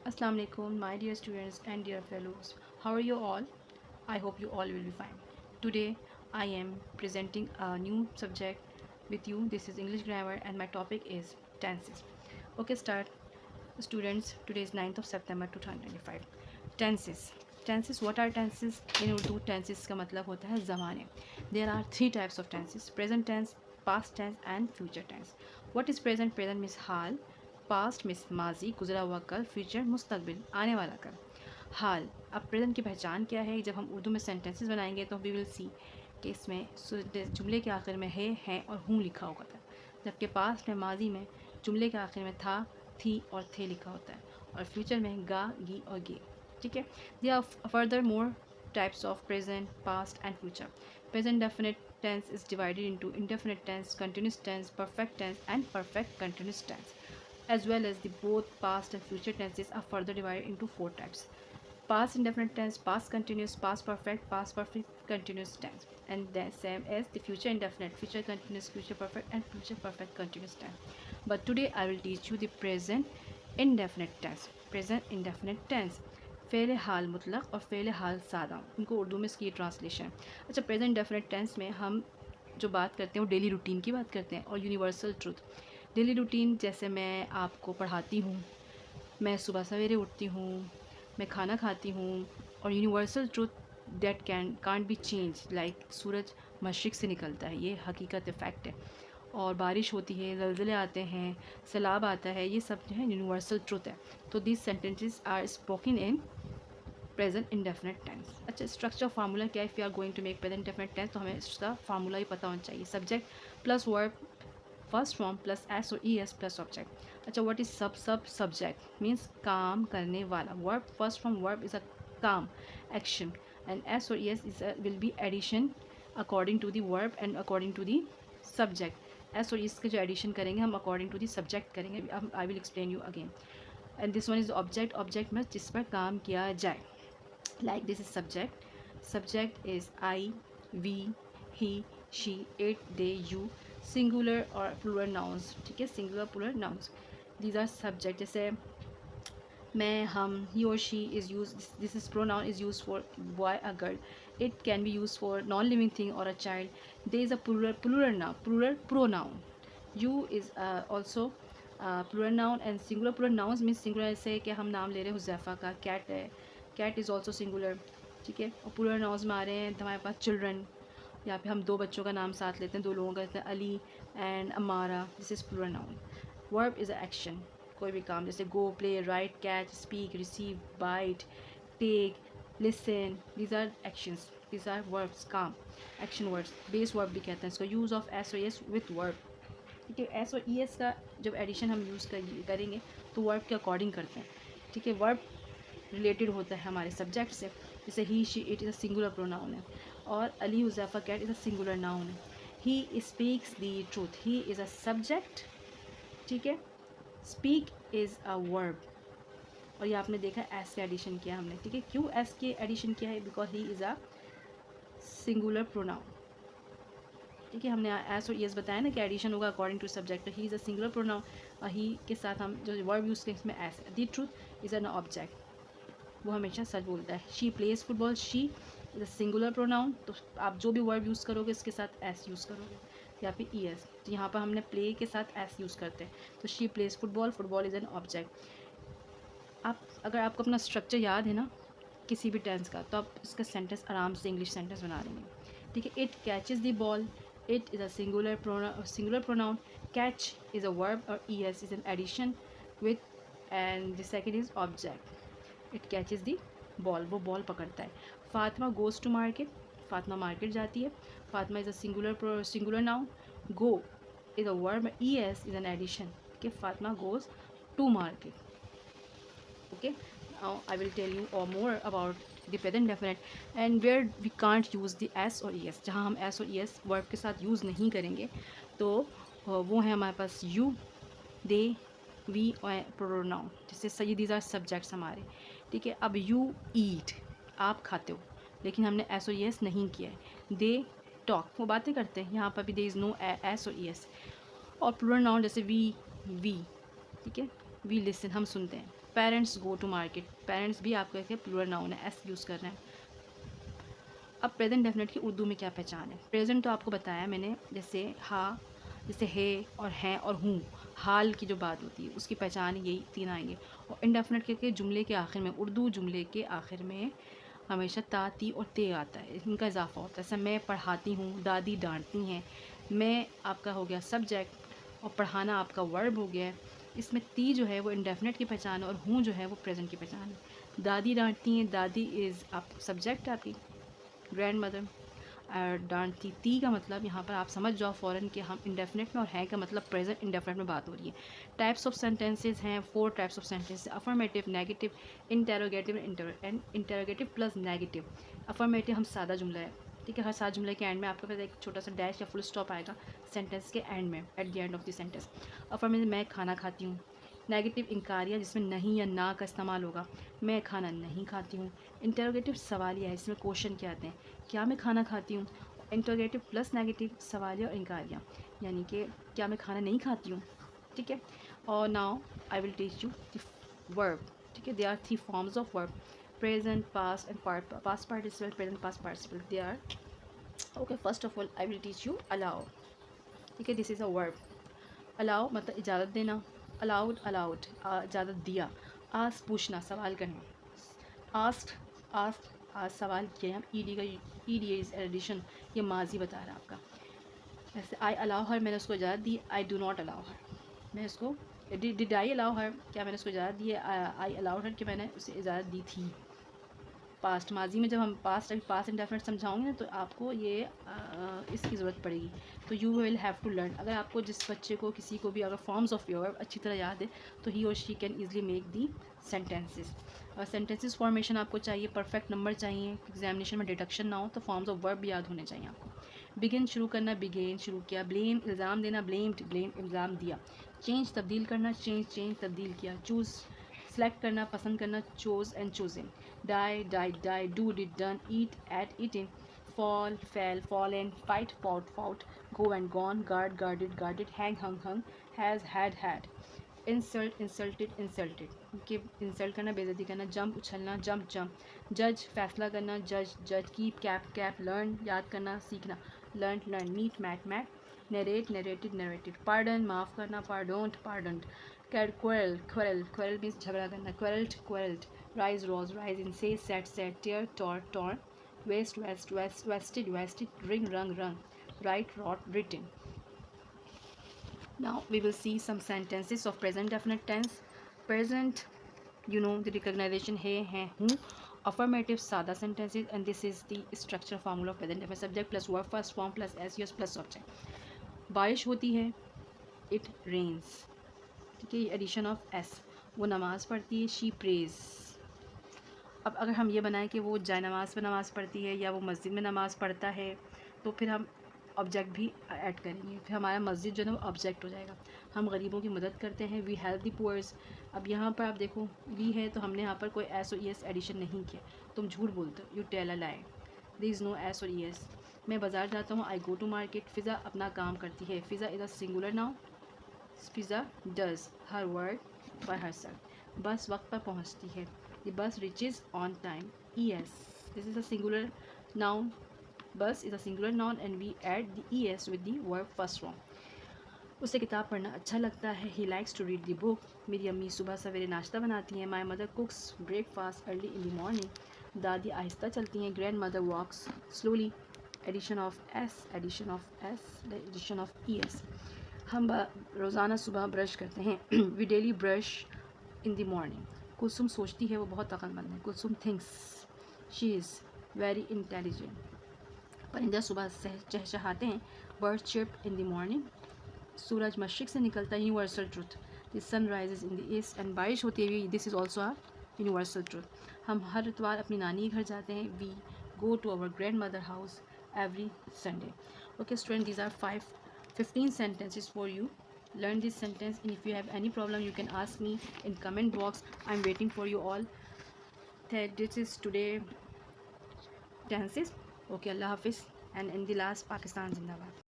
Assalamu alaikum, my dear students and dear fellows. How are you all? I hope you all will be fine. Today I am presenting a new subject with you. This is English grammar and my topic is tenses. Okay, start. Students, today is 9th of September 2025. Tenses. Tenses, what are tenses? In Urdu, tenses का मतलब होता है ज़माने. There are three types of tenses: present tense, past tense and future tense. What is present? Present means hall, past means माजी गुजरा हुआ कल, future मुस्तकबिल आने वाला कल. हाल. अब प्रेजेंट की पहचान क्या है? जब हम उर्दू में सेंटेंसेस बनाएंगे तो वी विल सी कि इसमें जुमले के आखिर में है, हैं और हूँ लिखा होगा था, जबकि पास्ट में माजी में जुमले के आखिर में था, थी और थे लिखा होता है, और फ्यूचर में गा, गी और गे. ठीक है. They are further more types of present, past and future. Present definite tense is divided into indefinite tense, continuous tense, perfect tense and perfect continuous tense. As well as the both past and future tenses are further divided into four types: past indefinite tense, past continuous, past perfect continuous tense, and the same as the future indefinite, future continuous, future perfect and future perfect continuous tense. But today I will teach you the present indefinite tense. Present indefinite tense फ़ेल हाल मुतलक और फ़ेल हाल सादा, इनको उर्दू में इसकी translation. अच्छा, प्रेजेंट डेफिनेट टेंस में हम जो बात करते हैं वो डेली रूटीन की बात करते हैं और यूनिवर्सल ट्रूथ. डेली रूटीन जैसे मैं आपको पढ़ाती हूँ, मैं सुबह सवेरे उठती हूँ, मैं खाना खाती हूँ. और universal truth that can't be change, like सूरज मशरिक़ से निकलता है, ये हकीकत फैक्ट है. और बारिश होती है, ज़लज़ले आते हैं, सैलाब आता है, ये सब जो है यूनिवर्सल ट्रूथ है. तो these sentences are spoken in present indefinite tense. अच्छा, स्ट्रक्चर फार्मूला क्या है? If you are going to make present indefinite tense तो हमें इसका फार्मूला ही पता होना चाहिए. Subject plus verb first form plus S और ई एस प्लस ऑब्जेक्ट. अच्छा, व्हाट इज सब्जेक्ट मीन्स काम करने वाला. Verb first form verb is a काम एक्शन, एंड एस और E S is will B addition according to the verb and according to the subject. S और इसके जो addition करेंगे हम अकॉर्डिंग टू द सब्जेक्ट करेंगे. I will explain you again. And this one is object. Object में जिस पर काम किया जाए. Like this is subject. Subject is I, we, he, she, it, they, you. Singular or plural nouns. ठीक है, singular plural nouns. These are subject. जैसे मैं, हम, he or she is used. This is pronoun is used for boy or girl. It can be used for non-living thing or a child. There is a plural noun, plural pronoun. You is also plural noun, and singular plural nouns means singular. जैसे कि हम नाम ले रहे हैं हुज़ैफ़ा का, cat है, cat is also singular. ठीक है. और प्लूरल नाउन्स में आ रहे हैं तो हमारे पास चिल्ड्रन, या फिर हम दो बच्चों का नाम साथ लेते हैं, दो लोगों का, जैसे Ali and Amara. This is plural noun. Verb is a action, कोई भी काम, जैसे go, play, write, catch, speak, receive, bite, take, listen. These are actions. These are verbs, काम, एक्शन वर्ड्स. बेस वर्ब भी कहते हैं इसको. यूज़ ऑफ एस और एस विथ वर्ब. ठीक है. एस और ई एस का जब एडिशन हम यूज़ करेंगे तो वर्ब के अकॉर्डिंग करते हैं. ठीक है. वर्ब रिलेटेड होता है हमारे सब्जेक्ट से. जैसे he, she, it is a singular pronoun है, और Ali Huzaifa cat is a singular noun है. He speaks the truth, he is a subject. ठीक है. Speak is a verb. और ये आपने देखा एस के एडिशन किया हमने. ठीक है. क्यों एस के एडिशन किया है? Because he is a singular pronoun. ठीक है. हमने एस और एस बताया ना कि एडिशन होगा according to subject. He is a singular pronoun, और ही के साथ हम जो वर्ब यूज़ करें इसमें S. The truth is an object, वो हमेशा सच बोलता है. She plays football, she is a singular pronoun, तो आप जो भी वर्ब यूज़ करोगे इसके साथ एस यूज़ करोगे, या फिर ई एस. तो यहाँ पर हमने प्ले के साथ एस यूज़ करते हैं. तो she plays football, football is an object. आप अगर आपको अपना स्ट्रक्चर याद है ना किसी भी टेंस का, तो आप इसका सेंटेंस आराम से इंग्लिश सेंटेंस बना देंगे. ठीक है. It catches the ball, it is a singular pronoun. Catch is a verb और E S is an addition with, and the second is object. It catches the ball, वो ball पकड़ता है. Fatima goes to market, Fatima market जाती है. Fatima is a singular noun. Go is a verb, E S is an addition. Okay. Fatima goes to market. Okay. Now I will tell you और more about the present definite and where we can't use the S और E S. जहाँ हम S और E S verb के साथ use नहीं करेंगे तो वो है हमारे पास यू, दे, वी और प्रोनाउन. जैसे सही, दीज आर सब्जेक्ट्स हमारे. ठीक है. अब यू ईट, आप खाते हो, लेकिन हमने एस और ई एस नहीं किया है. दे टॉक, वो बातें करते हैं. यहाँ पर भी दे इज़ नो एस और ई एस. और प्लूरल नाउन जैसे वी, ठीक है. वी लिसन, हम सुनते हैं. Parents go to market, parents भी आपका क्या प्लूरल नाउन है, एस यूज़ कर रहे हैं। अब प्रेजेंट डेफिनेट की उर्दू में क्या पहचान है? प्रेजेंट तो आपको बताया मैंने, जैसे हाँ, जैसे है और हैं और हूँ, हाल की जो बात होती है उसकी पहचान यही तीन आएंगे। और इनडेफिनेट के जुमले के आखिर में, उर्दू जुमले के आखिर में हमेशा ता, ती और ते आता है, इनका इजाफा होता है। जैसे मैं पढ़ाती हूँ, दादी डांटती हैं, मैं आपका हो गया सब्जेक्ट और पढ़ाना आपका वर्ब हो गया है। इसमें ती जो है वो इंडेफिनेट की पहचान है और हूँ जो है वो प्रेजेंट की पहचान है। दादी डांटती हैं, दादी इज़ आप सब्जेक्ट आपकी ग्रैंड मदर। डांटती, ती का मतलब यहाँ पर आप समझ जाओ फ़ौरन कि हम इंडेफिनेट में, और है का मतलब प्रेजेंट इंडेफिनेट में बात हो रही है। टाइप्स ऑफ सेंटेंसेस हैं, 4 types of sentence, affirmative, negative, interrogative and interrogative plus negative. Affirmative हम सादा जुमला है, ठीक है, हर सात जुमले के एंड में आपके पास एक छोटा सा डैश या फुल स्टॉप आएगा सेंटेंस के एंड में, at the end of the sentence. Affirmative, मैं खाना खाती हूँ। नेगेटिव इंकारिया, जिसमें नहीं या ना का इस्तेमाल होगा, मैं खाना नहीं खाती हूँ। इंटेरोगेटिव सवालिया है, इसमें क्वेश्चन क्या आते हैं, क्या मैं खाना खाती हूँ। इंटेरोगेटिव प्लस नेगेटिव, सवालिया और इंकारिया, यानी कि क्या मैं खाना नहीं खाती हूँ, ठीक है। और now I will teach you the verb, ठीक है। They are 3 forms of verb, present, past and past participle, present past participle, they are okay. First of all I will teach you allow, ठीक है, this is a verb. Allow मतलब इजाज़त देना, allowed allowed इजाज़त दिया। Ask पूछना, सवाल करना, आस्क्ड आस्क्ड आज सवाल किया। हम ईडी का ईडी इज एडिशन, ये माजी बता रहा है आपका। जैसे आई अलाउ हर, मैंने उसको इजाज़त दी। I do not allow her, मैं उसको डिड आई अलाउ हर, क्या मैंने उसको इजाज़त दी है। आई अलाउ हर, कि मैंने उसे इजाज़त दी थी। पास्ट माजी में जब हम पास्ट इंडेफिनिट समझाऊंगे ना तो आपको ये इसकी ज़रूरत पड़ेगी। तो you will have to learn, अगर आपको जिस बच्चे को किसी को भी अगर फॉर्म्स ऑफ योर अच्छी तरह याद है तो ही और she can easily make the sentences. और सेंटेंसेस फॉर्मेशन आपको चाहिए, परफेक्ट नंबर चाहिए, एग्जामिनेशन में डिडक्शन ना हो, तो फॉर्म्स ऑफ वर्ब भी याद होने चाहिए आपको। बिगिन शुरू करना, बिगेन शुरू किया। ब्लेम इल्ज़ाम देना, ब्लेम्ड ब्लेम इल्ज़ाम दिया। चेंज तब्दील करना, चेंज तब्दील किया। चूज़ सेलेक्ट करना, पसंद करना, chose and choosing. Die died die, do did done, eat ate eating, fall fell fallen, fight fought fought, go and gone, guard guarded guarded, hang hung hung, has had. Insult insulted insulted, कि insult करना, बेइज्जती करना। Jump उछलना, jump jump. जज फैसला करना, जज। Keep cap learn याद करना सीखना, learn meet met. Narrate narrated narrated. Pardon माफ़ करना, पार्डोंट। क्वेरल मीन्स झगड़ा करना, quarrelled. Rise rose rising, say set tear torn, wasted ring rang, write wrote written. Now we will see some sentences of present definite tense. Present, you know the recognition है, हूँ. Affirmative सादा sentences, and this is the structure formula of present definite, subject plus verb first form plus SUS plus object. बारिश होती है, it rains, ठीक है, ये addition of S. वो नमाज़ पढ़ती है, शी प्रेज। अब अगर हम ये बनाएं कि वो जाए नमाज़ पर नमाज़ पढ़ती है या वो मस्जिद में नमाज़ पढ़ता है, तो फिर हम ऑब्जेक्ट भी ऐड करेंगे, फिर हमारा मस्जिद जो है ना वो ऑब्जेक्ट हो जाएगा। हम गरीबों की मदद करते हैं, वी हेल्प द पुअर्स। अब यहाँ पर आप देखो वी है, तो हमने यहाँ पर कोई एस और ई एस एडिशन नहीं किया। तुम झूठ बोलते हो, you tell a lie, there is no S और ई एस। मैं बाज़ार जाता हूँ, आई गो टू मार्केट। फ़िज़ा अपना काम करती है, Fiza is a singular noun, Fiza does her work by herself. Bus वक्त पर पहुँचती है, the bus reaches on time, E S, this is a singular noun, bus is a singular noun and we add the es with the verb first form. उसे किताब पढ़ना अच्छा लगता है, he likes to read the book. मेरी अम्मी सुबह सवेरे नाश्ता बनाती हैं, my mother cooks breakfast early in the morning. दादी आहिस्ता चलती हैं, grandmother walks slowly. Addition of s, addition of es. हम रोज़ाना सुबह ब्रश करते हैं, we daily brush in the morning. Kulsum सोचती है, वो बहुत अक्लमंद है, Kulsum thinks, she is very intelligent. परिंदा सुबह से चहचहाते हैं, bird chip in the morning. सूरज मशरिक से निकलता है, universal truth, the sun rises in the east. And बारिश होती है, this is also a universal truth. हम हर इतवार अपनी नानी के घर जाते हैं, we go to our grandmother house every Sunday. Okay student, these are 15 sentences for you. Learn this sentence, and if you have any problem you can ask me in comment box. I'm waiting for you all. This is today tenses. Okay, Allah Hafiz, and in the last, Pakistan Zindabad.